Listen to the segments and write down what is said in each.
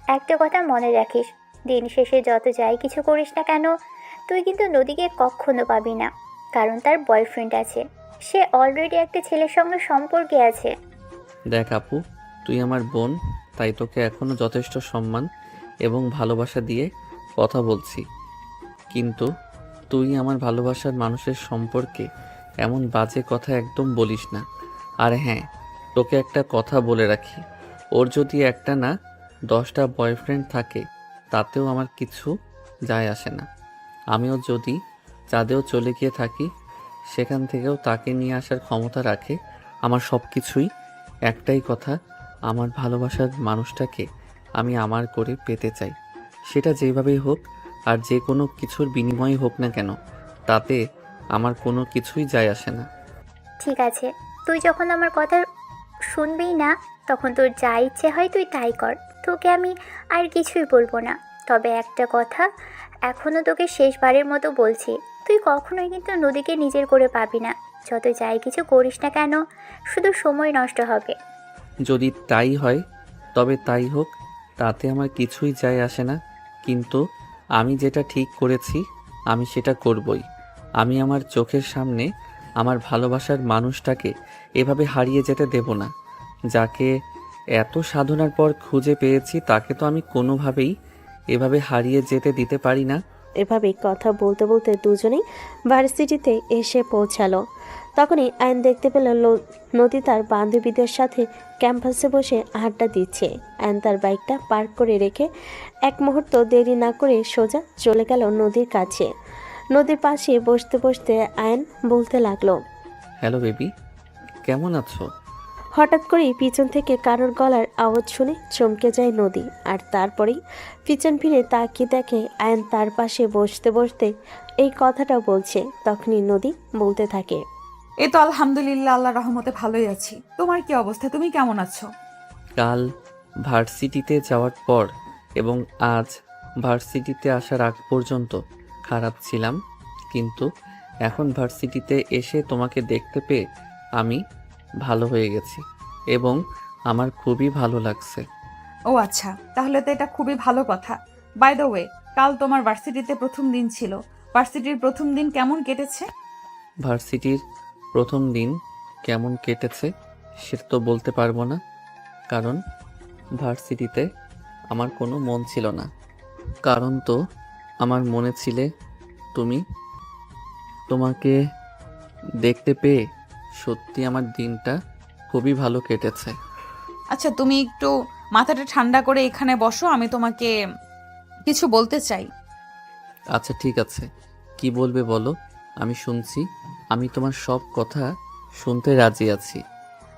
একটা কথা মনে রাখিস, দিন শেষে যত যাই কিছু করিস না কেন, তুই কিন্তু নদীকে কখনো পাবি না। কারণ তার বয়ফ্রেন্ড আছে, সে অলরেডি একটা ছেলের সঙ্গে সম্পর্কে আছে। দেখ আপু, তুই আমার বোন, তাই তোকে এখনো যথেষ্ট সম্মান এবং ভালোবাসা দিয়ে কথা বলছি। কিন্তু তুই আমার ভালোবাসার মানুষের সম্পর্কে এমন বাজে কথা একদম বলিস না। আর হ্যাঁ, তোকে একটা কথা বলে রাখি, ওর যদি একটা না 10টা বয়ফ্রেন্ড থাকে তাতেও আমার কিছু যায় আসে না। আমিও যদি চাঁদেও চলে গিয়ে থাকি, সেখান থেকেও তাকে নিয়ে আসার ক্ষমতা রাখে। আমার সব কিছুই একটাই কথা, আমার ভালোবাসার মানুষটাকে আমি আমার করে পেতে চাই। সেটা যেভাবেই হোক আর যে কোনো কিছুর বিনিময়ে হোক না কেন, তাতে আমার কোনো কিছুই যায় আসে না। ঠিক আছে, তুই যখন আমার কথা শুনবেই না, তখন তোর যা ইচ্ছে হয় তুই তাই কর। তোকে আমি আর কিছুই বলবো না। তবে একটা কথা এখনও তোকে শেষবারের মতো বলছি, তুই কখনোই কিন্তু নদীকে নিজের করে পাবি না। যত যাই কিছু করিস না কেন, শুধু সময় নষ্ট হবে। যদি তাই হয় তবে তাই হোক, তাতে আমার কিছুই যায় আসে না। কিন্তু আমি যেটা ঠিক করেছি আমি সেটা করবই। আমি আমার চোখের সামনে আমার ভালোবাসার মানুষটাকে এভাবে হারিয়ে যেতে দেব না। যাকে এত সাধনার পর খুঁজে পেয়েছি তাকে তো আমি কোনোভাবেই এভাবে হারিয়ে যেতে দিতে পারি না। এভাবেই কথা বলতে বলতে দুজনেই ভার্সিটিতে এসে পৌঁছালো। তখনই আয়ন দেখতে পেল নদী তার বান্ধবীদের সাথে ক্যাম্পাসে বসে আড্ডা দিচ্ছে। আয়ন তার বাইকটা পার্ক করে রেখে এক মুহূর্ত দেরি না করে সোজা চলে গেল নদীর কাছে। নদীর পাশে বসতে বসতে আয়ন বলতে লাগলো, হ্যালো বেবি, কেমন আছো? হঠাৎ করেই পিছন থেকে কারোর গলার আওয়াজ শুনে চমকে যায় নদী। আর তারপরেই পিছন ফিরে তাকিয়ে দেখে আয়ন তার পাশে বসতে বসতে এই কথাটা বলছে। তখনই নদী বলতে থাকে, এই তো আলহামদুলিল্লাহ, আল্লাহ রহমতে ভালোই আছি। তোমার কি অবস্থা? তুমি কেমন আছো? কাল ভার্সিটিতে যাওয়ার পর এবং আজ ভার্সিটিতে আসার আগ পর্যন্ত খারাপ ছিলাম, কিন্তু এখন ভার্সিটিতে এসে তোমাকে দেখতে পেয়ে আমি ভালো হয়ে গেছি এবং আমার খুবই ভালো লাগছে। ও আচ্ছা, তাহলে তো এটা খুবই ভালো কথা। বাই দ্য ওয়ে, কাল তোমার ভার্সিটিতে প্রথম দিন ছিল। ভার্সিটির প্রথম দিন কেমন কেটেছে? ভার্সিটির প্রথম দিন কেমন কেটেছে সেটা তো বলতে পারবো না, কারণ ভার্সিটিতে আমার কোনো মন ছিল না। কারণ তো আমার মনে ছিলে তুমি। তোমাকে দেখতে পেয়ে সত্যি আমার দিনটা খুবই ভালো কেটেছে। আচ্ছা, তুমি একটু মাথাটা ঠান্ডা করে এখানে বসো, আমি তোমাকে কিছু বলতে চাই। আচ্ছা ঠিক আছে, কি বলবে বলো, আমি শুনছি। আমি তোমার সব কথা শুনতে রাজি আছি।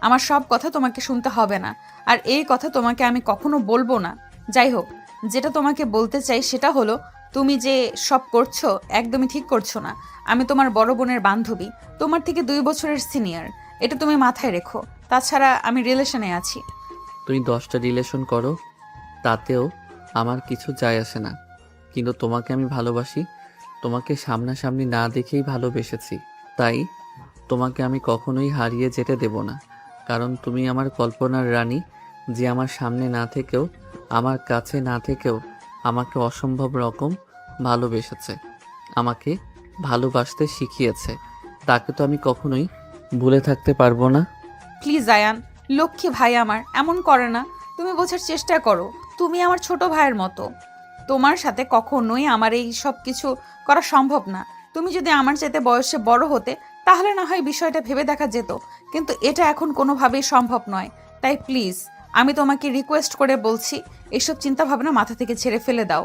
আমার সব কথা তোমাকে শুনতে হবে না, আর এই কথা তোমাকে আমি কখনো বলবো না। যাই হোক, যেটা তোমাকে বলতে চাই সেটা হলো, তুমি যে সব করছো একদমই ঠিক করছো না। আমি তোমার বড় বোনের বান্ধবী, তোমার থেকে 2 বছরের সিনিয়র। এটা তুমি মাথায় রেখো। তাছাড়া আমি রিলেশনে আছি। তুমি 10টা রিলেশন করো, তাতেও আমার কিছু যায় আসে না। কিন্তু তোমাকে আমি ভালোবাসি, তোমাকে সামনাসামনি না দেখেই ভালোবেসেছি। তাই তোমাকে আমি কখনোই হারিয়ে যেতে দেব না। কারণ তুমি আমার কল্পনার রানী, যে আমার সামনে না থেকেও, আমার কাছে না থেকেও আমাকে অসম্ভব রকম ভালোবেসেছে, আমাকে ভালোবাসতে শিখিয়েছে। তাকে তো আমি কখনোই ভুলে থাকতে পারবো না। প্লিজ আয়ান, লক্ষ্মী ভাই আমার, এমন করে না। তুমি বোঝার চেষ্টা করো, তুমি আমার ছোট ভাইয়ের মতো। তোমার সাথে কখনোই আমার এই সব কিছু করা সম্ভব না। তুমি যদি আমার চাইতে বয়সে বড় হতে, তাহলে না হয় বিষয়টা ভেবে দেখা যেত, কিন্তু এটা এখন কোনোভাবেই সম্ভব নয়। তাই প্লিজ, আমি তোমাকে রিকোয়েস্ট করে বলছি, এসব চিন্তা ভাবনা মাথা থেকে ছেড়ে ফেলে দাও।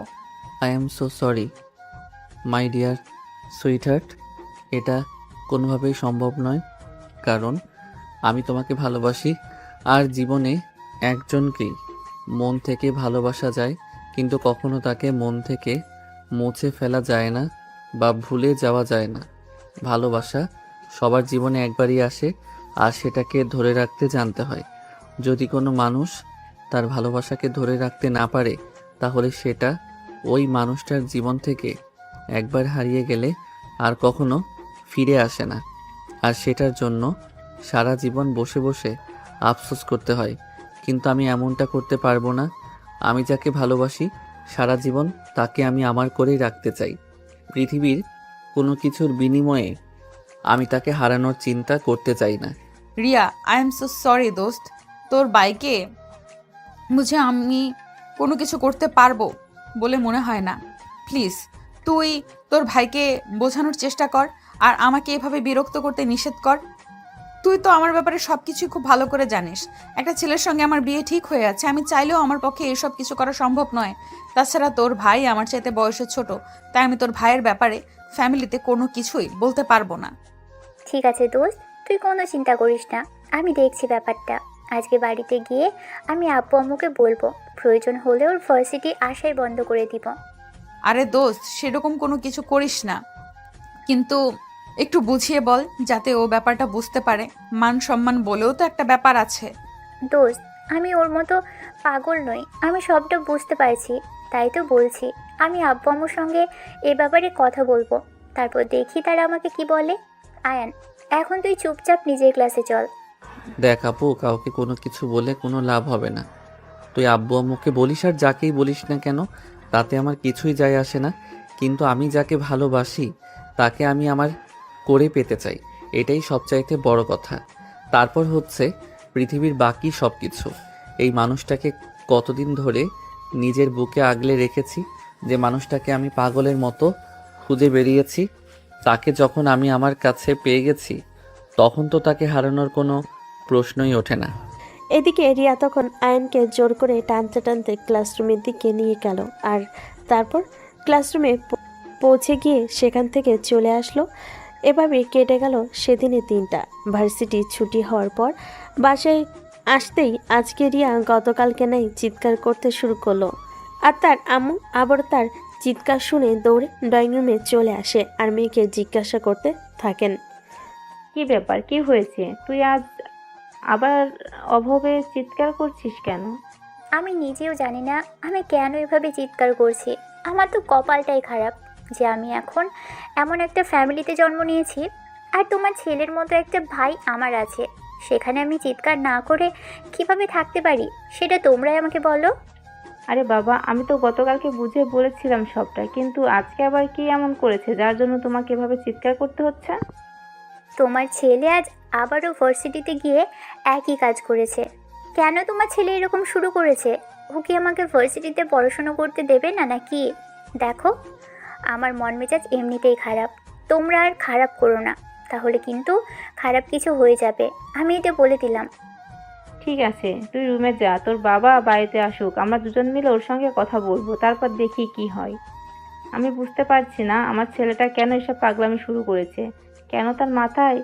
I am so sorry my dear sweetheart, এটা কোনোভাবেই সম্ভব নয়। কারণ আমি তোমাকে ভালোবাসি, আর জীবনে একজনকেই মন থেকে ভালোবাসা যায়, কিন্তু কখনো তাকে মন থেকে মুছে ফেলা যায় না বা ভুলে যাওয়া যায় না। ভালোবাসা সবার জীবনে একবারই আসে, আর সেটাকে ধরে রাখতে জানতে হয়। যদি কোনো মানুষ তার ভালোবাসাকে ধরে রাখতে না পারে, তাহলে সেটা ওই মানুষটার জীবন থেকে একবার হারিয়ে গেলে আর কখনো ফিরে আসে না। আর সেটার জন্য সারা জীবন বসে বসে আফসোস করতে হয়। কিন্তু আমি এমনটা করতে পারবো না। আমি যাকে ভালোবাসি সারা জীবন তাকে আমি আমার করেই রাখতে চাই। পৃথিবীর কোনো কিছুর বিনিময়ে আমি তাকে হারানোর চিন্তা করতে চাই না। Riya, I am so sorry দোস্ত। তোর বাইকে বুঝে আমি কোনো কিছু করতে পারবো বলে মনে হয় না। প্লিজ তুই তোর ভাইকে বোঝানোর চেষ্টা কর আর আমাকে এভাবে বিরক্ত করতে নিষেধ কর। তুই তো আমার ব্যাপারে সব কিছুই খুব ভালো করে জানিস। একটা ছেলের সঙ্গে আমার বিয়ে ঠিক হয়ে আছে, আমি চাইলেও আমার পক্ষে এসব কিছু করা সম্ভব নয়। তাছাড়া তোর ভাই আমার চাইতে বয়সে ছোট, তাই আমি তোর ভাইয়ের ব্যাপারে ফ্যামিলিতে কোনো কিছুই বলতে পারবো না। ঠিক আছে দোস্ত, তুই কোনো চিন্তা করিস না, আমি দেখছি ব্যাপারটা। আজকে বাড়িতে গিয়ে আমি আব্বু আম্মুকে বলবো, প্রয়োজন হলে ওর ভার্সিটি আসাই বন্ধ করে দিব। আরে দোস্ত, সেরকম কোনো কিছু করিস না, কিন্তু একটু বুঝিয়ে বল যাতে ও ব্যাপারটা বুঝতে পারে। মান সম্মান বলেও তো একটা ব্যাপার আছে। দোস্ত, আমি ওর মতো পাগল নই, আমি সবটা বুঝতে পারছি, তাই তো বলছি। আমি আব্বু আম্মুর সঙ্গে এ ব্যাপারে কথা বলবো, তারপর দেখি তারা আমাকে কি বলে। আয়ান, এখন তুই চুপচাপ নিজের ক্লাসে চল। দেখ আপু, কাউকে কোনো কিছু বলে কোনো লাভ হবে না। তুই আব্বু আম্মুকে বলিস আর যাকেই বলিস না কেন, তাতে আমার কিছুই যায় আসে না। কিন্তু আমি যাকে ভালোবাসি তাকে আমি আমার করে পেতে চাই, এটাই সবচাইতে বড় কথা। তারপর হচ্ছে পৃথিবীর বাকি সব কিছু। এই মানুষটাকে কতদিন ধরে নিজের বুকে আগলে রেখেছি, যে মানুষটাকে আমি পাগলের মতো খুঁজে বেরিয়েছি, তাকে যখন আমি আমার কাছে পেয়ে গেছি তখন তো তাকে হারানোর কোনো প্রশ্নই ওঠে না। এদিকে রিয়া তখন আয়নকে জোর করে টানতে টানতে ক্লাসরুমের দিকে নিয়ে গেল, আর তারপর ক্লাসরুমে পৌঁছে গিয়ে সেখান থেকে চলে আসলো। এভাবে কেটে গেল সেদিনের দিনটা। ভার্সিটি ছুটি হওয়ার পর বাসায় আসতেই আজকে রিয়া গতকালকে নাই চিৎকার করতে শুরু করলো, আর তার আম্মু আবার তার চিৎকার শুনে দৌড়ে ড্রয়িং রুমে চলে আসে আর মেয়েকে জিজ্ঞাসা করতে থাকেন। কি ব্যাপার, কি হয়েছে? তুই আজ আবার অভাবে চিৎকার করছিস কেন? আমি নিজেও জানি না আমি কেন এভাবে চিৎকার করছি। আমার তো কপালটাই খারাপ যে আমি এখন এমন একটা ফ্যামিলিতে জন্ম নিয়েছি, আর তোমার ছেলের মতো একটা ভাই আমার আছে। সেখানে আমি চিৎকার না করে কিভাবে থাকতে পারি সেটা তোমরাই আমাকে বলো। আরে বাবা, আমি তো গতকালকে বুঝে বলেছিলাম সবটা, কিন্তু আজকে আবার কি এমন করেছে যার জন্য তোমাকে এভাবে চিৎকার করতে হচ্ছে? তোমার ছেলে আজ আবারও ভার্সিটিতে গিয়ে একই কাজ করেছে। কেন তোমার ছেলে এরকম শুরু করেছে? ও কি আমাকে ভার্সিটিতে পড়াশোনা করতে দেবে না নাকি? দেখো, আমার মন মেজাজ এমনিতেই খারাপ, তোমরা আর খারাপ করো না, তাহলে কিন্তু খারাপ কিছু হয়ে যাবে, আমি এটা বলে দিলাম। ঠিক আছে, তুই রুমে যা, তোর বাবা বাড়িতে আসুক, আমরা দুজন মিলে ওর সঙ্গে কথা বলবো, তারপর দেখি কি হয়। আমি বুঝতে পারছি না আমার ছেলেটা কেন এসব পাগলামি শুরু করেছে, কেন তার মাথায়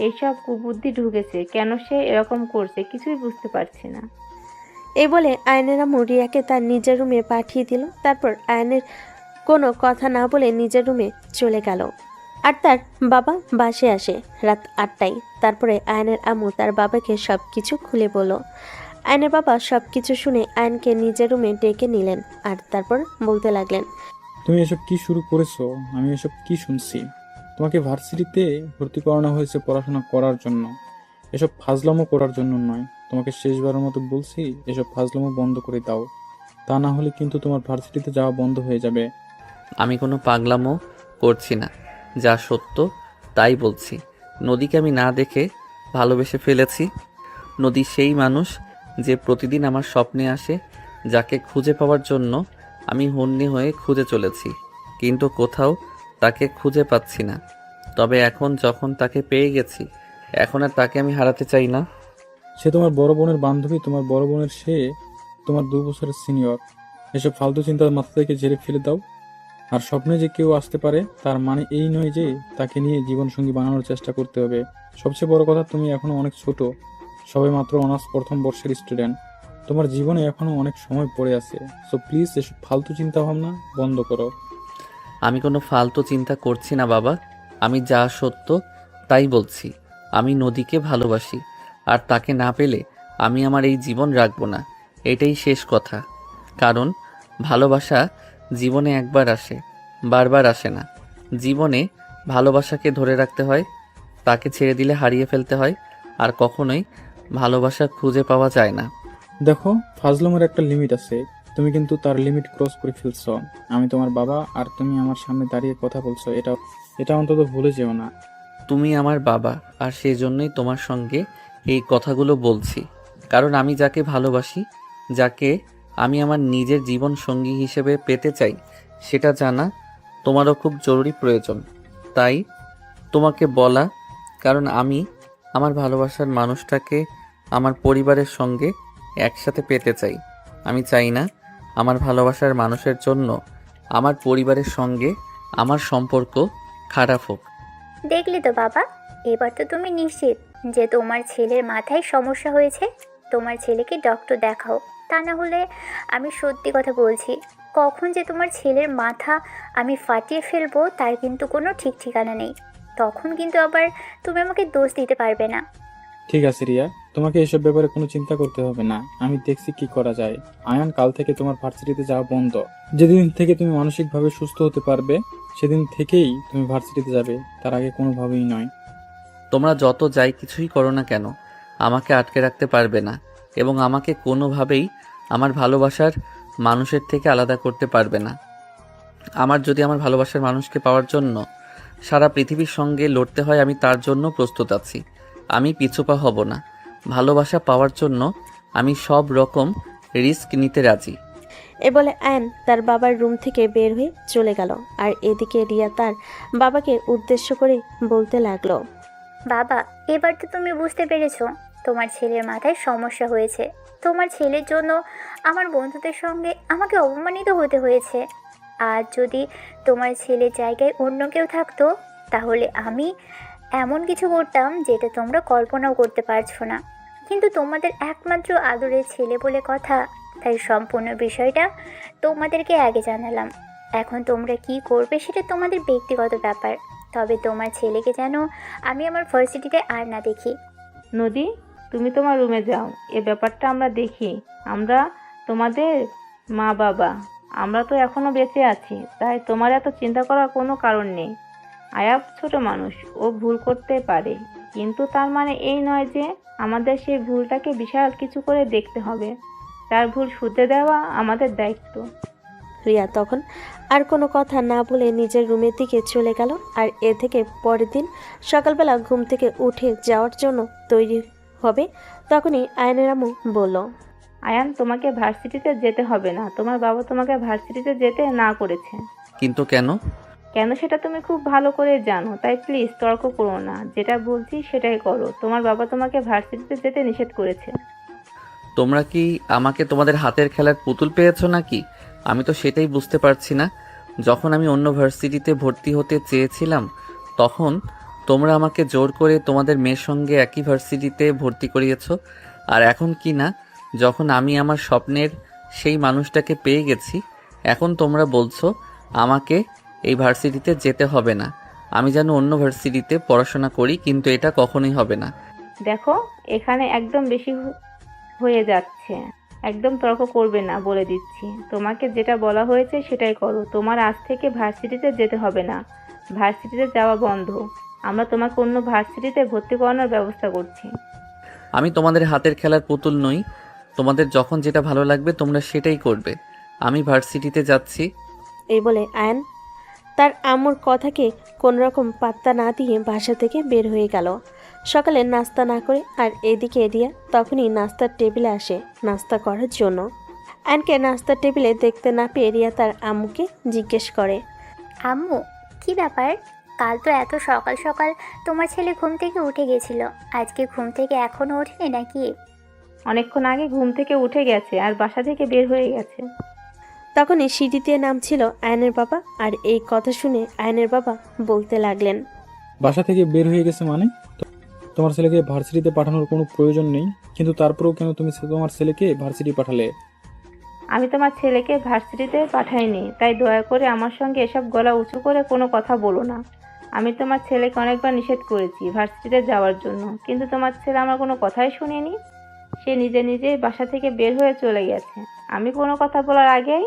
এইসব কুবুদ্ধি ঢুকেছে, কেন সে এরকম করছে, কিছুই বুঝতে পারছি না। এই বলে আয়নের আম্মু রিয়াকে তার নিজের রুমে পাঠিয়ে দিল। তারপর আয়নের কোনো কথা না বলে নিজের রুমে চলে গেল, আর তার বাবা বাসে আসে রাত 8টায়। তারপরে আয়নের আম্মু তার বাবাকে সব কিছু খুলে বলল। আয়নের বাবা সব কিছু শুনে আয়নকে নিজের রুমে ডেকে নিলেন, আর তারপর বলতে লাগলেন, তুমি এসব কি শুরু করেছো? আমি এসব কি শুনছি? তোমাকে ভার্সিটিতে ভর্তি করানো হয়েছে পড়াশোনা করার জন্য, এসব ফাজলামো করার জন্য নয়। তোমাকে শেষবারের মতো বলছি, এসব ফাজলামো বন্ধ করে দাও, তা না হলে কিন্তু তোমার ভার্সিটিতে যাওয়া বন্ধ হয়ে যাবে। আমি কোনো পাগলামো করছি না, যা সত্য তাই বলছি। নদীকে আমি না দেখে ভালোবেসে ফেলেছি। নদী সেই মানুষ যে প্রতিদিন আমার স্বপ্নে আসে, যাকে খুঁজে পাওয়ার জন্য আমি হন্যে হয়ে খুঁজে চলেছি, কিন্তু কোথাও তাকে খুঁজে পাচ্ছি না। তবে এখন যখন তাকে পেয়ে গেছি, এখন আর তাকে আমি হারাতে চাই না। সে তোমার বড় বোনের বান্ধবী, তোমার বড় বোনের সে তোমার 2 বছরের সিনিয়র। এসব ফালতু চিন্তা মাথা থেকে ঝেড়ে ফেলে দাও। আর স্বপ্নে যে কেউ আসতে পারে তার মানে এই নয় যে তাকে নিয়ে জীবনসঙ্গী বানানোর চেষ্টা করতে হবে। সবচেয়ে বড় কথা, তুমি এখনো অনেক ছোট, সবে মাত্র অনার্স প্রথম বর্ষের স্টুডেন্ট। তোমার জীবনে এখনো অনেক সময় পড়ে আছে। সো প্লিজ এসব ফালতু চিন্তা ভাবনা বন্ধ করো। আমি কোনো ফালতু চিন্তা করছি না বাবা, আমি যা সত্য তাই বলছি। আমি নদীকে ভালোবাসি, আর তাকে না পেলে আমি আমার এই জীবন রাখবো না, এটাই শেষ কথা। কারণ ভালোবাসা জীবনে একবার আসে, বারবার আসে না। জীবনে ভালোবাসাকে ধরে রাখতে হয়, তাকে ছেড়ে দিলে হারিয়ে ফেলতে হয়, আর কখনোই ভালোবাসা খুঁজে পাওয়া যায় না। দেখো, ফাজলামের একটা লিমিট আছে। তুমি কিন্তু তার লিমিট ক্রস করে ফেলছো। আমি তোমার বাবা আর তুমি আমার সামনে দাঁড়িয়ে কথা বলছো, এটা অন্তত ভুলে যেও না। তুমি আমার বাবা, আর সেই জন্যই তোমার সঙ্গে এই কথাগুলো বলছি। কারণ আমি যাকে ভালোবাসি, যাকে আমি আমার নিজের জীবন সঙ্গী হিসেবে পেতে চাই, সেটা জানা তোমারও খুব জরুরি প্রয়োজন। তাই তোমাকে বলা, কারণ আমি আমার ভালোবাসার মানুষটাকে আমার পরিবারের সঙ্গে একসাথে পেতে চাই। আমি চাই না আমার ভালোবাসার মানুষের জন্য আমার পরিবারের সঙ্গে আমার সম্পর্ক খারাপ হোক। দেখলি তো বাবা, এবার তো তুমি নিশ্চিত যে তোমার ছেলের মাথায় সমস্যা হয়েছে। তোমার ছেলেকে ডক্টর দেখাও, তা না হলে আমি সত্যি কথা বলছি, কখন যে তোমার ছেলের মাথা আমি ফাটিয়ে ফেলবো তার কিন্তু কোনো ঠিক ঠিকানা নেই। তখন কিন্তু আবার তুমি আমাকে দোষ দিতে পারবে না। ঠিক আছে রিয়া, তোমাকে এসব ব্যাপারে কোনো চিন্তা করতে হবে না, আমি দেখছি কি করা যায়। আয়ান, কাল থেকে তোমার ভার্সিটিতে যাওয়া বন্ধ। যেদিন থেকে তুমি মানসিকভাবে সুস্থ হতে পারবে সেদিন থেকেই তুমি ভার্সিটিতে যাবে, তার আগে কোনোভাবেই নয়। তোমরা যত যাই কিছুই করো না কেন, আমাকে আটকে রাখতে পারবে না, এবং আমাকে কোনোভাবেই আমার ভালোবাসার মানুষের থেকে আলাদা করতে পারবে না। আমার যদি আমার ভালোবাসার মানুষকে পাওয়ার জন্য সারা পৃথিবীর সঙ্গে লড়তে হয়, আমি তার জন্য প্রস্তুত আছি। আমি পিছুপা হব না। ভালোবাসা পাওয়ার জন্য আমি সব রকম রিস্ক নিতে রাজি। এ বলে আয়ন তার বাবার রুম থেকে বের হয়ে চলে গেল। আর এদিকে রিয়া তার বাবাকে উদ্দেশ্য করে বলতে লাগলো, বাবা, এবার তো তুমি বুঝতে পেরেছো তোমার ছেলের মাথায় সমস্যা হয়েছে। তোমার ছেলের জন্য আমার বন্ধুদের সঙ্গে আমাকে অপমানিত হতে হয়েছে। আর যদি তোমার ছেলের জায়গায় অন্য কেউ থাকতো, তাহলে আমি এমন কিছু করতাম যেটা তোমরা কল্পনাও করতে পারছো না। কিন্তু তোমাদের একমাত্র আদরের ছেলে বলে কথা, তাই সম্পূর্ণ বিষয়টা তোমাদেরকে আগে জানালাম। এখন তোমরা কি করবে সেটা তোমাদের ব্যক্তিগত ব্যাপার। তবে তোমার ছেলেকে যেন আমি আমার ভার্সিটিতে আর না দেখি। নদী, তুমি তোমার রুমে যাও, এ ব্যাপারটা আমরা দেখি। আমরা তোমাদের মা বাবা, আমরা তো এখনো বেঁচে আছি, তাই তোমার এত চিন্তা করার কোনো কারণ নেই। আয়াব ছোট মানুষ, ও ভুল করতে পারে, কিন্তু তার মানে এই নয় যে আমাদের সেই ভুলটাকে বিশাল কিছু করে দেখতে হবে। তার ভুল শুধরে দেওয়া আমাদের দায়িত্ব। রিয়া তখন আর কোনো কথা না বলে নিজের রুমের দিকে চলে গেল। আর এ থেকে পরের দিন সকালবেলা ঘুম থেকে উঠে যাওয়ার জন্য তৈরি হবে, তখনই আয়নের আম্মু বলল, আয়ান, তোমাকে ভার্সিটিতে যেতে হবে না। তোমার বাবা তোমাকে ভার্সিটিতে যেতে না করেছে। কিন্তু কেন? কেন সেটা তুমি খুব ভালো করে জানো, তাই প্লিজ তর্ক করো না। যেটা বলছি সেটাই করো। তোমার বাবা তোমাকে ভার্সিটিতে যেতে নিষেধ করেছে। তোমরা কি আমাকে তোমাদের হাতের খেলার পুতুল পেয়েছো নাকি? আমি তো সেটাই বুঝতে পারছি না। যখন আমি অন্য ভার্সিটিতে ভর্তি হতে চেয়েছিলাম, তখন তোমরা আমাকে জোর করে তোমাদের মেয়ের সঙ্গে একই ভার্সিটিতে ভর্তি করিয়েছো। আর এখন কি না, যখন আমি আমার স্বপ্নের সেই মানুষটাকে পেয়ে গেছি, এখন তোমরা বলছো আমাকে এই ভার্সিটিতে যেতে হবে না, আমি যেন অন্য ভার্সিটিতে পড়াশোনা করি। কিন্তু এটা কখনোই হবে না। দেখো, এখানে একদম বেশি হয়ে যাচ্ছে। একদম তর্ক করবে না, বলে দিচ্ছি। তোমাকে যেটা বলা হয়েছে সেটাই করো। তোমার আজ থেকে ভার্সিটিতে যেতে হবে না। ভার্সিটিতে যাওয়া বন্ধ। আমরা তোমাকে অন্য ভার্সিটিতে ভর্তি করানোর ব্যবস্থা করছি। আমি তোমাদের হাতের খেলার পুতুল নই। তোমাদের যখন যেটা ভালো লাগবে তোমরা সেটাই করবে। আমি ভার্সিটিতে যাচ্ছি। এই বলে আয়ন তার আম্মুর কথাকে কোনোরকম পাত্তা না দিয়ে বাসা থেকে বের হয়ে গেল সকালে নাস্তা না করে। আর এদিকে রিয়া তখনই নাস্তার টেবিলে আসে নাস্তা করার জন্য। আয়নকে নাস্তার টেবিলে দেখতে না পেয়ে রিয়া তার আম্মুকে জিজ্ঞেস করে, আম্মু, কি ব্যাপার? কাল তো এত সকাল সকাল তোমার ছেলে ঘুম থেকে উঠে গেছিল, আজকে ঘুম থেকে এখনো ওঠেনি নাকি? অনেকক্ষণ আগে ঘুম থেকে উঠে গেছে আর বাসা থেকে বের হয়ে গেছে। তখনই সিঁড়িতে নামছিল আয়নের বাবা। আর এই কথা শুনে আয়নের বাবা বলতে লাগলেন, বাসা থেকে বের হয়ে গেছে মানে? তোমার ছেলেকে ভার্সিটিতে পাঠানোর কোনো প্রয়োজন নেই, কিন্তু তারপরেও কেন তুমি তোমার ছেলেকে ভার্সিটি পাঠালে? আমি তোমার ছেলেকে ভার্সিটিতে পাঠাইনি, তাই দয়া করে আমার সঙ্গে এসব গলা উঁচু করে কোনো কথা বলো না। আমি তোমার ছেলেকে অনেকবার নিষেধ করেছি ভার্সিটিতে যাওয়ার জন্য, কিন্তু তোমার ছেলে আমার কোনো কথাই শুনেনি। সে নিজে নিজেই বাসা থেকে বের হয়ে চলে গেছে আমি কোনো কথা বলার আগেই।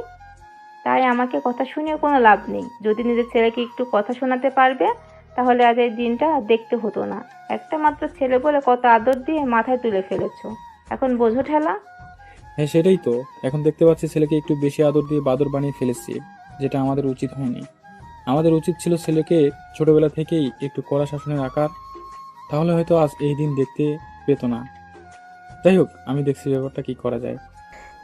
তাই আমাকে কথা শুনিয়ে কোনো লাভ নেই। যদি নিজের ছেলেকে একটু কথা শোনাতে পারবে, তাহলে আজ এই দিনটা দেখতে হতো না। একটা মাত্র ছেলে বলে কত আদর দিয়ে মাথায় তুলে ফেলেছো, এখন বোঝো ঠেলা। হ্যাঁ সেটাই তো, এখন দেখতে পাচ্ছি ছেলেকে একটু বেশি আদর দিয়ে বাদর বানিয়ে ফেলেছি, যেটা আমাদের উচিত হয়নি। আমাদের উচিত ছিল ছেলেকে ছোটবেলা থেকেই একটু কড়া শাসনে রাখার, তাহলে হয়তো আজ এই দিন দেখতে পেত না। যাই হোক, আমি দেখছি ব্যাপারটা কি করা যায়।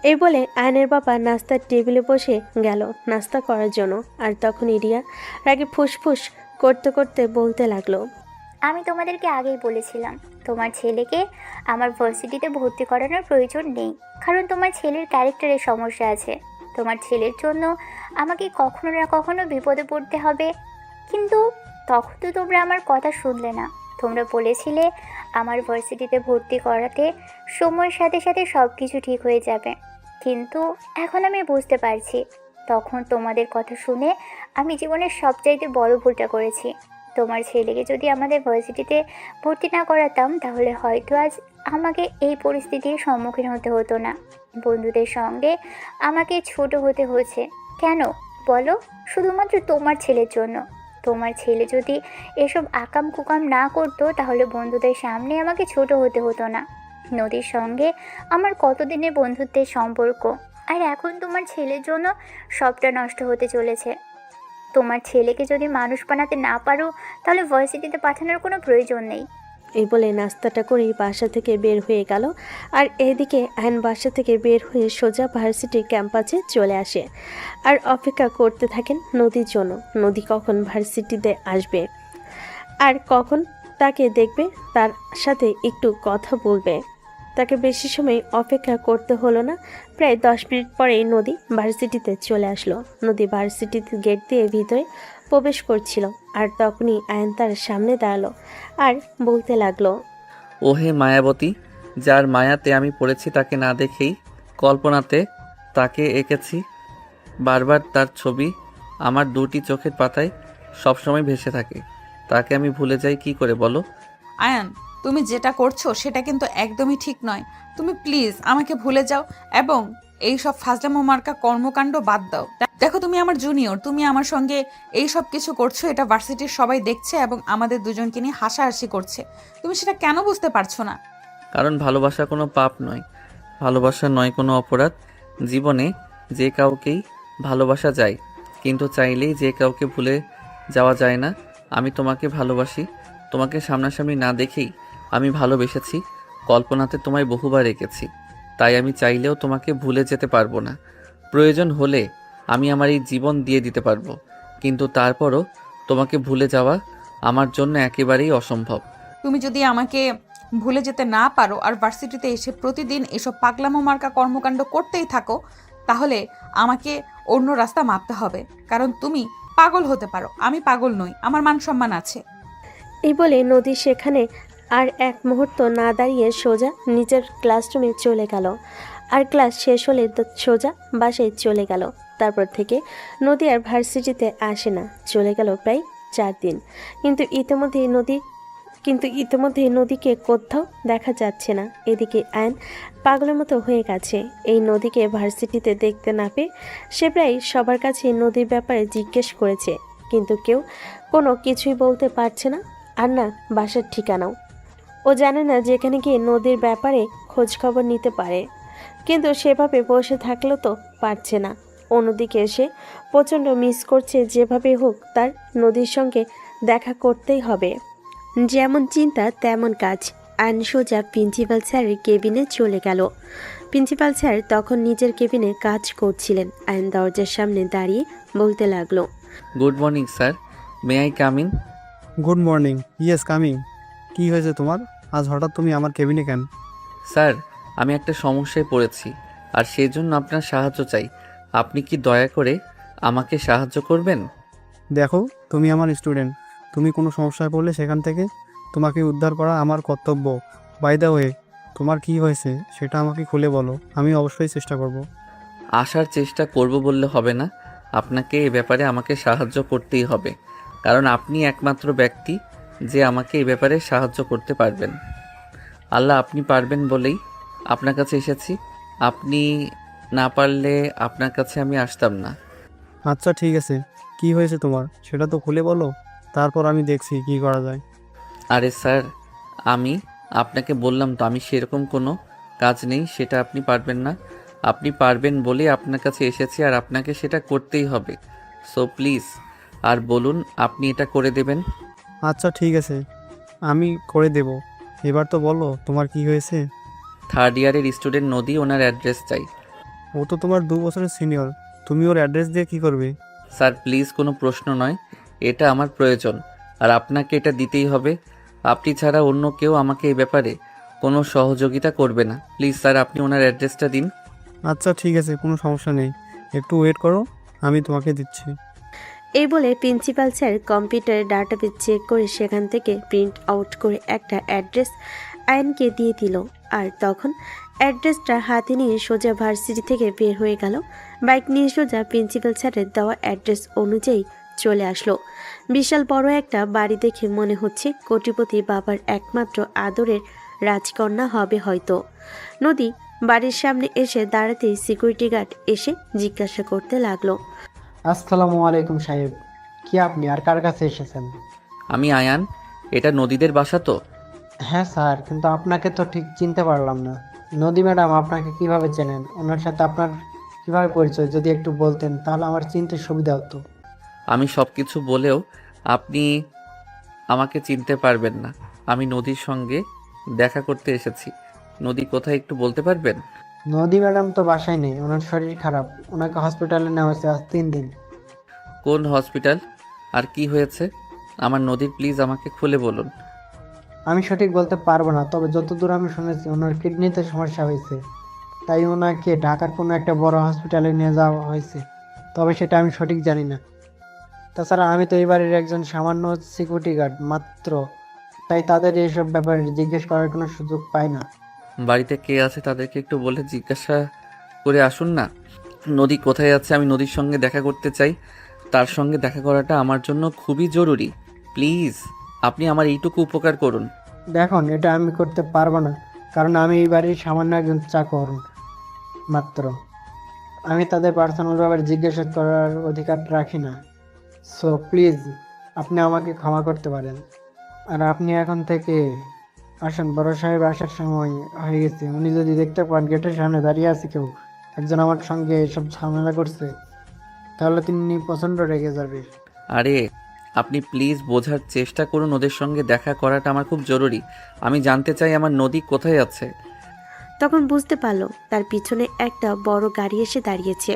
এই বলে আয়নের বাবা নাস্তার টেবিলে বসে গেল নাস্তা করার জন্য। আর তখন রিয়া রাগে ফুসফুস করতে করতে বলতে লাগলো, আমি তোমাদেরকে আগেই বলেছিলাম তোমার ছেলেকে আমার ভার্সিটিতে ভর্তি করানোর প্রয়োজন নেই, কারণ তোমার ছেলের ক্যারেক্টারের সমস্যা আছে। তোমার ছেলের জন্য আমাকে কখনো না কখনো বিপদে পড়তে হবে। কিন্তু তখন তো তোমরা আমার কথা শুনলে না। তোমরা বলেছিলে আমার ভার্সিটিতে ভর্তি করাতে সময়ের সাথে সাথে সব কিছু ঠিক হয়ে যাবে। কিন্তু এখন আমি বুঝতে পারছি তখন তোমাদের কথা শুনে আমি জীবনের সবচাইতে বড় ভুলটা করেছি। তোমার ছেলেকে যদি আমাদের ভার্সিটিতে ভর্তি না করাতাম তাহলে হয়তো আজ আমাকে এই পরিস্থিতির সম্মুখীন হতে হতো না। বন্ধুদের সঙ্গে আমাকে ছোট হতে হয়েছে কেন বলো? শুধুমাত্র তোমার ছেলের জন্য। তোমার ছেলে যদি এসব আকাম কুকাম না করতো তাহলে বন্ধুদের সামনে আমাকে ছোট হতে হতো না। নদীর সঙ্গে আমার কতদিনের বন্ধুত্বের সম্পর্ক, আর এখন তোমার ছেলের জন্য সবটা নষ্ট হতে চলেছে। তোমার ছেলেকে যদি মানুষ বানাতে না পারো তাহলে ভার্সিটিতে পাঠানোর কোনো প্রয়োজন নেই। এই বলে নাস্তাটা করেই বাসা থেকে বের হয়ে গেল। আর এদিকে আয়ন বাসা থেকে বের হয়ে সোজা ভার্সিটির ক্যাম্পাসে চলে আসে আর অপেক্ষা করতে থাকেন নদীর জন্য। নদী কখন ভার্সিটিতে আসবে আর কখন তাকে দেখবে, তার সাথে একটু কথা বলবে। তাকে বেশি সময় অপেক্ষা করতে হলো না। প্রায় 10 মিনিট পরেই নদী ভার্সিটিতে চলে আসলো। নদী ভার্সিটিতে গেট দিয়ে ভিতরে প্রবেশ করছিল আর তখনই আয়ন তার সামনে দাঁড়ালো আর বলতে লাগলো, ওহে মায়াবতী, যার মায়াতে আমি পড়েছি তাকে না দেখেই কল্পনাতে তাকে এঁকেছি। বারবার তার ছবি আমার দুটি চোখের পাতায় সবসময় ভেসে থাকে। তাকে আমি ভুলে যাই কি করে বলো? আয়ান, তুমি যেটা করছো সেটা কিন্তু একদমই ঠিক নয়। তুমি প্লিজ আমাকে ভুলে যাও এবং এই সব ফাজলামো মার্কা কর্মকাণ্ড বাদ দাও। দেখো, তুমি আমার জুনিয়র, তুমি আমার সঙ্গে এই সব কিছু করছো, এটা ভার্সিটির সবাই দেখছে এবং আমাদের দুজনকে নিয়ে হাসাহাসি করছে। তুমি সেটা কেন বুঝতে পারছো না? কারণ ভালোবাসা কোনো পাপ নয়, ভালোবাসা নয় কোনো অপরাধ। জীবনে যে কাউকেই ভালোবাসা যায়, কিন্তু চাইলেই যে কাউকে ভুলে যাওয়া যায় না। আমি তোমাকে ভালোবাসি, তোমাকে সামনাসামনি না দেখেই আমি ভালোবেসেছি। কল্পনাতে তোমায় বহুবার রেখেছি, তাই আমি চাইলেও তোমাকে ভুলে যেতে পারবো না। প্রয়োজন হলে আমি আমার এই জীবন দিয়ে দিতে পারবো, কিন্তু তারপরও তোমাকে ভুলে যাওয়া আমার জন্য একেবারেই অসম্ভব। তুমি যদি আমাকে ভুলে যেতে না পারো আর ভার্সিটিতে এসে প্রতিদিন এসব পাগলামো মার্কা কর্মকাণ্ড করতেই থাকো, তাহলে আমাকে অন্য রাস্তা মাপতে হবে। কারণ তুমি পাগল হতে পারো, আমি পাগল নই, আমার মান সম্মান আছে। এই বলে নদী সেখানে আর এক মুহূর্ত না দাঁড়িয়ে সোজা নিজের ক্লাসরুমে চলে গেল। আর ক্লাস শেষ হলে সোজা বাসায় চলে গেল। তারপর থেকে নদী আর ভার্সিটিতে আসে না। চলে গেল প্রায় 4 দিন। কিন্তু ইতিমধ্যেই নদীকে কোথাও দেখা যাচ্ছে না। এদিকে আয়ন পাগলের মতো হয়ে গেছে। এই নদীকে ভার্সিটিতে দেখতে না পেয়ে সে প্রায় সবার কাছে নদীর ব্যাপারে জিজ্ঞেস করেছে, কিন্তু কেউ কোনো কিছুই বলতে পারছে না। আর না বাসার ঠিকানাও। ও জানে না যেখানে গিয়ে নদীর ব্যাপারে খোঁজ খবর নিতে পারে, কিন্তু সেভাবে বসে থাকলেও তো পারছে না। অন্যদিকে সে প্রচণ্ড মিস করছে। যেভাবে হোক তার নদীর সঙ্গে দেখা করতেই হবে। যেমন চিন্তা তেমন কাজ। আইন সোজা প্রিন্সিপাল স্যারের কেবিনে চলে গেল। প্রিন্সিপাল স্যার তখন নিজের কেবিনে কাজ করছিলেন। আইন দরজার সামনে দাঁড়িয়ে বলতে লাগলো, good morning sir, may I come in? Good morning, yes coming. কি হয়েছে তোমার? আজ হঠাৎ তুমি আমার কেবিনে কেন? স্যার, আমি একটা সমস্যায় পড়েছি আর সেই জন্য আপনার সাহায্য চাই। আপনি কি দয়া করে আমাকে সাহায্য করবেন? দেখো, তুমি আমার স্টুডেন্ট। তুমি কোনো সমস্যায় পড়লে সেখান থেকে তোমাকে উদ্ধার করা আমার কর্তব্য। বাই দ্য ওয়ে, তোমার কি হয়েছে সেটা আমাকে খুলে বলো, আমি অবশ্যই চেষ্টা করব। আসার চেষ্টা করব বললে হবে না, আপনাকে এ ব্যাপারে আমাকে সাহায্য করতেই হবে, কারণ আপনি একমাত্র ব্যক্তি যে আমাকে এ ব্যাপারে সাহায্য করতে পারবেন। আল্লাহ, আপনি পারবেন বলেই আপনার কাছে এসেছি। আপনি না পারলে আপনার কাছে আমি আসতাম না। আচ্ছা ঠিক আছে, কি হয়েছে তোমার সেটা তো খুলে বলো, তারপর আমি দেখছি কি করা যায়। আরে স্যার, আমি আপনাকে বললাম তো আমি সেরকম কোনো কাজ নেই, সেটা আপনি পারবেন না। আপনি পারবেন বলে আপনার কাছে এসেছি আর আপনাকে সেটা করতেই হবে। সো প্লিজ আর বলুন আপনি এটা করে দেবেন। আচ্ছা ঠিক আছে, আমি করে দেব। এবার তো বলো তোমার কি হয়েছে। থার্ড ইয়ারের স্টুডেন্ট নদী, ওনার অ্যাড্রেস চাই। ও তো তোমার 2 বছরের সিনিয়র, তুমি ওর অ্যাড্রেস দিয়ে কি করবে? স্যার প্লিজ, কোনো প্রশ্ন নয়, এটা আমার প্রয়োজন আর আপনাকে এটা দিতেই হবে। আপনি ছাড়া অন্য কেউ আমাকে এই ব্যাপারে কোনো সহযোগিতা করবে না। প্লিজ স্যার, আপনি ওনার অ্যাড্রেসটা দিন। আচ্ছা ঠিক আছে, কোনো সমস্যা নেই, একটু ওয়েট করো, আমি তোমাকে দিচ্ছি। এই বলে প্রিন্সিপাল স্যার কম্পিউটারে ডাটাবেস চেক করে সেখান থেকে প্রিন্ট আউট করে একটা অ্যাড্রেস আয়নকে দিয়ে দিল। আর তখন অ্যাড্রেসটা হাতে নিয়ে সোজা ভার্সিটি থেকে বের হয়ে গেল। বাইক নিয়ে সোজা প্রিন্সিপাল স্যারের দেওয়া অ্যাড্রেস অনুযায়ী চলে আসলো। বিশাল বড় একটা বাড়ি দেখে মনে হচ্ছে কোটিপতি বাবার একমাত্র আদরের রাজকন্যা হবে হয়তো। নদী বাড়ির সামনে এসে দাঁড়াতেই সিকিউরিটি গার্ড এসে জিজ্ঞাসা করতে লাগলো, আসসালামু আলাইকুম সাহেব, কি আপনি আর কার কাছে এসেছেন? আমি আয়ান, এটা নদীদের বাসা তো? হ্যাঁ স্যার, কিন্তু আপনাকে তো ঠিক চিনতে পারলাম না। নদী ম্যাডাম আপনাকে কিভাবে চেনেন? ওনার সাথে আপনার কিভাবে পরিচয় যদি একটু বলতেন তাহলে আমার চিনতে সুবিধা হতো। আমি সব কিছু বলেও আপনি আমাকে চিনতে পারবেন না। আমি নদীর সঙ্গে দেখা করতে এসেছি। নদী কোথায় একটু বলতে পারবেন? নদী ম্যাডাম তো বাসায় নেই, ওনার শরীর খারাপ, ওনাকে হসপিটালে নেওয়া হয়েছে আজ 3 দিন। কোন হসপিটাল আর কি হয়েছে? আমার নদীর, প্লিজ আমাকে খুলে বলুন। আমি সঠিক বলতে পারবো না, তবে যতদূর আমি শুনেছি ওনার কিডনিতে সমস্যা হয়েছে, তাই ওনাকে ঢাকার কোনো একটা বড় হসপিটালে নিয়ে যাওয়া হয়েছে, তবে সেটা আমি সঠিক জানি না। তাছাড়া আমি তো এই বাড়ির একজন সামান্য সিকিউরিটি গার্ড মাত্র, তাই তাদের এইসব ব্যাপারে জিজ্ঞেস করার কোনো সুযোগ পাই না। বাড়িতে কে আছে তাদেরকে একটু বলে জিজ্ঞাসা করে আসুন না। নদী কোথায় আছে? আমি নদীর সঙ্গে দেখা করতে চাই। তার সঙ্গে দেখা করাটা আমার জন্য খুবই জরুরি। প্লিজ আপনি আমার এইটুকু উপকার করুন। দেখুন, এটা আমি করতে পারবো না, কারণ আমি এই বাড়ির সামান্য একজন চাকর মাত্র। আমি তাদের পার্সোনাল ব্যাপারে জিজ্ঞাসা করার অধিকার রাখি না। সো প্লিজ আপনি আমাকে ক্ষমা করতে পারেন। আর আপনি এখন থেকে আসেন, বড় সাহেব আসার সময় হয়ে গেছে। উনি যদি দেখতে পান গেটের সামনে দাঁড়িয়ে আছে কেউ একজন আমার সঙ্গে এসব ঝামেলা করছে, তাহলে তিনি প্রচণ্ড রেগে যাবে। আরে আপনি প্লিজ বোঝার চেষ্টা করুন, ওদের সঙ্গে দেখা করাটা আমার খুব জরুরি। আমি জানতে চাই আমার নদী কোথায় আছে। তখন বুঝতে পারলো তার পিছনে একটা বড় গাড়ি এসে দাঁড়িয়েছে।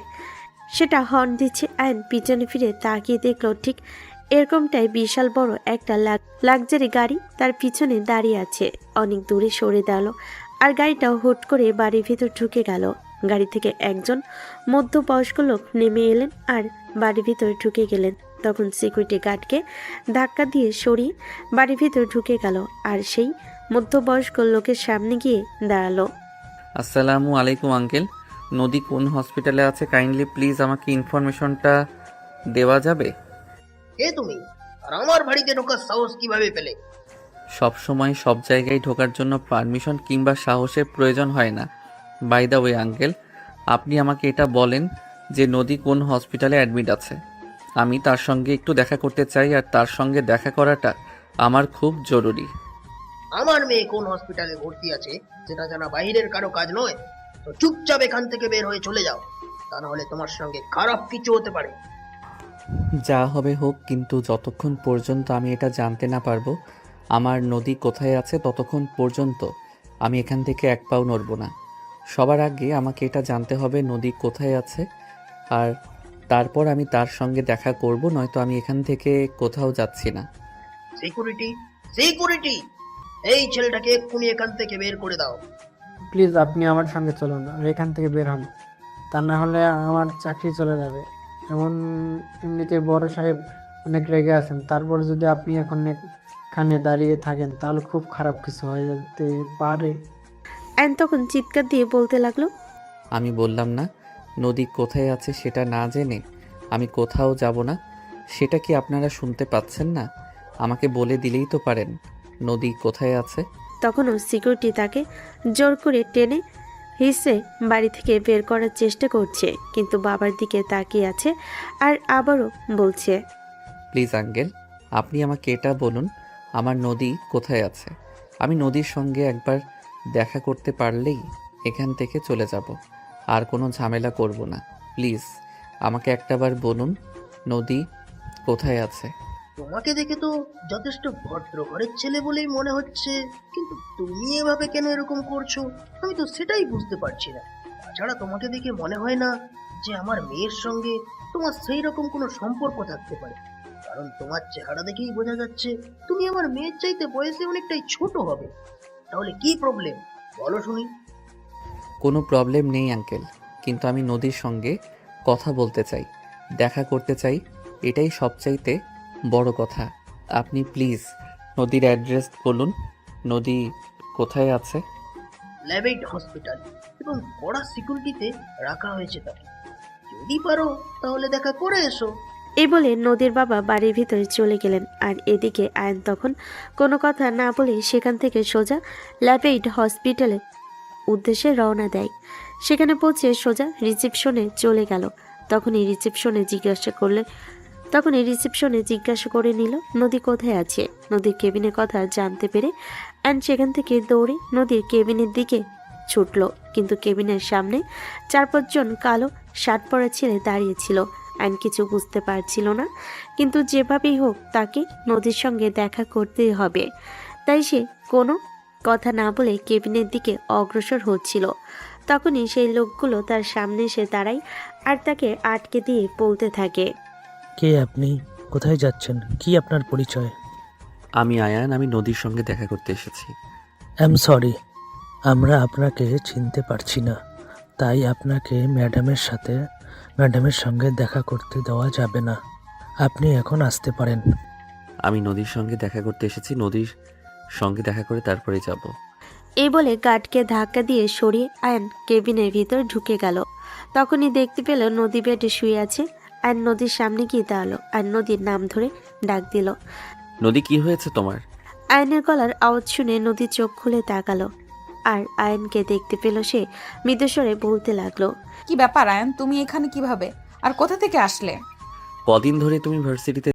সেটা হর্ন দিচ্ছে। আয়ন পিছনে ফিরে তাকিয়ে দেখলো ঠিক এরকমটাই বিশাল বড় একটা লাক্সারি গাড়ি তার পিছনে দাঁড়িয়ে আছে। অনেক দূরে সরে দাঁড়ালো আর গাড়িটাও হুট করে বাড়ির ভিতর ঢুকে গেল। গাড়ি থেকে একজন মধ্যবয়স্ক লোক নেমে এলেন আর বাড়ির ভিতরে ঢুকে গেলেন। তখন সিকিউরিটি গার্ডকে ধাক্কা দিয়ে সরিয়ে বাড়ির ভিতর ঢুকে গেল আর সেই মধ্যবয়স্ক লোকের সামনে গিয়ে দাঁড়ালো। আসসালামু আলাইকুম আঙ্কেল, নদী কোন হসপিটালে আছে কাইন্ডলি প্লিজ আমাকে ইনফরমেশনটা দেওয়া যাবে? কে তুমি, আর আমার বাড়িতে ঢোকার সাহস কিভাবে পেলে? সব সময় সব জায়গায় ঢোকার জন্য পারমিশন কিংবা সাহসের প্রয়োজন হয় না। বাই দ্য ওয়ে আঙ্কেল, আপনি আমাকে এটা বলেন যে নদী কোন হসপিটালে অ্যাডমিট আছে। আমি তার সঙ্গে একটু দেখা করতে চাই আর তার সঙ্গে দেখা করাটা আমার খুব জরুরি। আমার মেয়ে কোন হসপিটালে ভর্তি আছে সেটা জানা বাইরের কারো কাজ নয়। তো চুপচাপ এখান থেকে বের হয়ে চলে যাও, তা নাহলে তোমার সঙ্গে খারাপ কিছু হতে পারে। যা হবে হোক, কিন্তু যতক্ষণ পর্যন্ত আমি এটা জানতে না পারবো আমার নদী কোথায় আছে ততক্ষণ পর্যন্ত আমি এখান থেকে এক পাও নড়ব না। সবার আগে আমাকে এটা জানতে হবে নদী কোথায় আছে, আর তারপর আমি তার সঙ্গে দেখা করব, নয়তো আমি এখান থেকে কোথাও যাচ্ছি না। সিকিউরিটি, সিকিউরিটি, এই ছেলেটাকে এক্ষুনি এখান থেকে বের করে দাও। প্লিজ আপনি আমার সঙ্গে চলুন আর এখান থেকে বের হন, তা না হলে আমার চাকরি চলে যাবে। এমনিতে বড় সাহেব অনেক রেগে আছেন, তারপর যদি আপনি এখন এখানে দাঁড়িয়ে থাকেন তাহলে খুব খারাপ কিছু হয়ে যেতে পারে। আয়ন তখন চিৎকার দিয়ে বলতে লাগলো, আমি বললাম না নদী কোথায় আছে সেটা না জেনে আমি কোথাও যাব না। সেটা কি আপনারা শুনতে পাচ্ছেন না? আমাকে বলে দিলেই তো পারেন নদী কোথায় আছে। তখনও সিকিউরিটি তাকে জোর করে টেনে হিসে বাড়ি থেকে বের করার চেষ্টা করছে, কিন্তু বাবার দিকে তাকিয়ে আছে আর আবারও বলছে, প্লিজ আঙ্কেল, আপনি আমাকে এটা বলুন আমার নদী কোথায় আছে। আমি নদীর সঙ্গে একবার দেখা করতে পারলেই এখান থেকে চলে যাব। আর কোনো ঝামেলা করব না। প্লিজ আমাকে একটাবার বলুন নদী কোথায় আছে? তোমাকে দেখে তো যথেষ্ট ভদ্র ঘরের ছেলে বলেই মনে হচ্ছে, কিন্তু তুমি এভাবে কেন এরকম করছো আমি তো সেটাই বুঝতে পারছি না। তাছাড়া তোমাকে দেখে মনে হয় না যে আমার মেয়ের সঙ্গে তোমার সেই রকম কোনো সম্পর্ক থাকতে পারে, কারণ তোমার চেহারা দেখেই বোঝা যাচ্ছে তুমি আমার মেয়ের চাইতে বয়সে অনেকটাই ছোট হবে। তাহলে কি প্রবলেম বলো শুনি। কোনো প্রবলেম নেই আঙ্কেল, কিন্তু আমি নদীর সঙ্গে কথা বলতে চাই, দেখা করতে চাই, এটাই সবচাইতে বড় কথা। আপনি প্লিজ নদীর অ্যাড্রেস বলুন, নদী কোথায় আছে? ল্যাবেট হসপিটাল, এবং কড়া সিকিউরিটিতে রাখা হয়েছে তাকে। যদি পারো তাহলে দেখা করে এসো। এই বলে নদীর বাবা বাড়ির ভিতরে চলে গেলেন। আর এদিকে আয়ন তখন কোনো কথা না বলে সেখান থেকে সোজা ল্যাবেইড হসপিটালে উদ্দেশ্যে রওনা দেয়। সেখানে পৌঁছে সোজা রিসেপশনে চলে গেল। তখনই রিসেপশনে জিজ্ঞাসা করে নিল নদী কোথায় আছে। নদীর কেবিনের কথা জানতে পেরে অ্যান্ড সেখান থেকে দৌড়ে নদীর কেবিনের দিকে ছুটল। কিন্তু কেবিনের সামনে 4-5 জন কালো শার্ট পরা ছেলে দাঁড়িয়েছিল। অ্যান্ড কিছু বুঝতে পারছিল না, কিন্তু যেভাবেই হোক তাকে নদীর সঙ্গে দেখা করতেই হবে। তাই সে কোনো কথা না বলে কেবিনের দিকে অগ্রসর হচ্ছিল। তখনই সেই লোকগুলো তার সামনে এসে দাঁড়ায় আর তাকে আটকে দিয়ে বলতে থাকে, কে আপনি? কোথায় যাচ্ছেন? কি আপনার পরিচয়? আমি আয়ান, আমি নদীর সঙ্গে দেখা করতে এসেছি। সরি, আমরা আপনাকে চিনতে পারছি না, তাই আপনাকে ম্যাডামের সঙ্গে দেখা করতে দেওয়া যাবে না। আপনি এখন আসতে পারেন। আমি নদীর সঙ্গে দেখা করতে এসেছি, নদীর সঙ্গে দেখা করে তারপরে যাব। এই বলে গার্ডকে ধাক্কা দিয়ে সরিয়ে আয়ন কেবিনের ভিতর ঢুকে গেল। তখনই দেখতে পেল নদী বেডে শুয়ে আছে। আয়ন নদীর সামনে গিয়ে দাঁড়ালো আর নদীর নাম ধরে ডাক দিল। নদী কি হয়েছে তোমার? আয়নের গলার আওয়াজ শুনে নদী চোখ খুলে তাকালো আর আয়নকে দেখতে পেল। সে মৃদুস্বরে বলতে লাগলো, কি ব্যাপার আয়ান, তুমি এখানে কিভাবে আর কোথা থেকে আসলে? কদিন ধরে তুমি ভার্সিটিতে